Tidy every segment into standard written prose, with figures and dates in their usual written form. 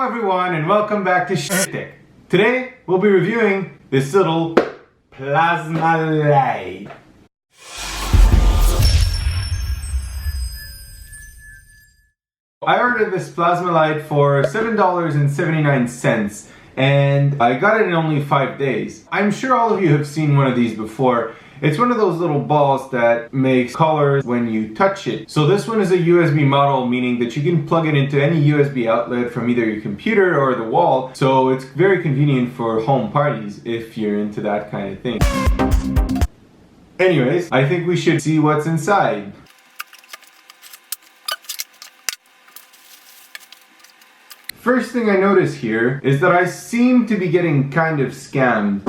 Hello everyone and welcome back to Sh1t Tech. Today we'll be reviewing this little plasma light. I ordered this plasma light for $7.79 and I got it in only 5 days. I'm sure all of you have seen one of these before. It's one of those little balls that makes colors when you touch it. So this one is a USB model, meaning that you can plug it into any USB outlet from either your computer or the wall. So it's very convenient for home parties if you're into that kind of thing. Anyways, I think we should see what's inside. First thing I notice here is that I seem to be getting kind of scammed.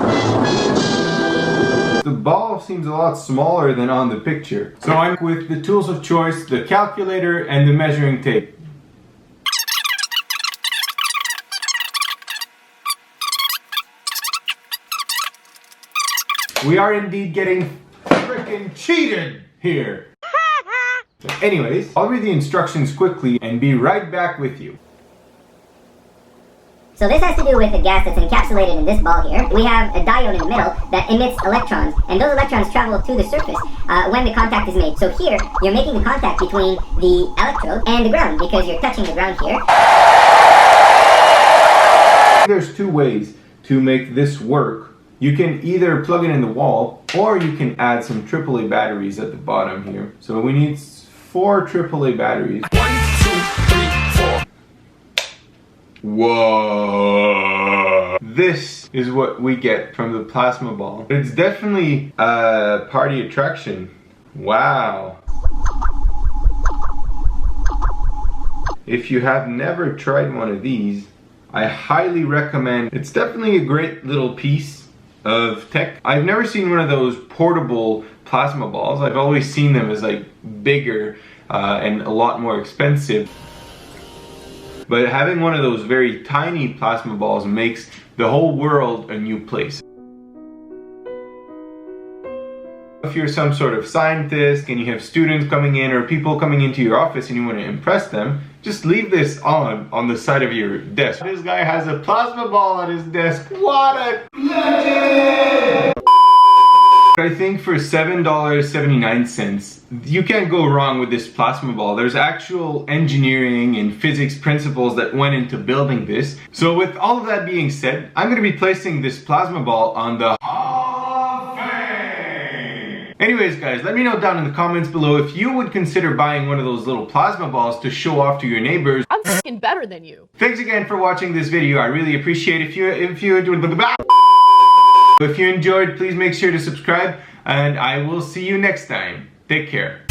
The ball seems a lot smaller than on the picture. So I'm with the tools of choice, the calculator and the measuring tape. We are indeed getting freaking cheated here. Anyways, I'll read the instructions quickly and be right back with you. So this has to do with the gas that's encapsulated in this ball here. We have a diode in the middle that emits electrons, and those electrons travel to the surface when the contact is made. So here, you're making the contact between the electrode and the ground because you're touching the ground here. There's two ways to make this work. You can either plug it in the wall, or you can add some AAA batteries at the bottom here. So we need 4 AAA batteries. 1, 2, 3, 4. Whoa! This is what we get from the plasma ball. It's definitely a party attraction. Wow! If you have never tried one of these, I highly recommend. It's definitely a great little piece of tech. I've never seen one of those portable plasma balls. I've always seen them as like bigger and a lot more expensive. But having one of those very tiny plasma balls makes the whole world a new place. If you're some sort of scientist and you have students coming in or people coming into your office and you want to impress them, just leave this on the side of your desk. This guy has a plasma ball on his desk. What a legend! I think for $7.79, you can't go wrong with this plasma ball. There's actual engineering and physics principles that went into building this. So with all of that being said, I'm going to be placing this plasma ball on the Hall of Fame. Anyways guys, let me know down in the comments below if you would consider buying one of those little plasma balls to show off to your neighbors. I'm fucking better than you. Thanks again for watching this video. I really appreciate it. If you enjoyed, please make sure to subscribe, and I will see you next time. Take care.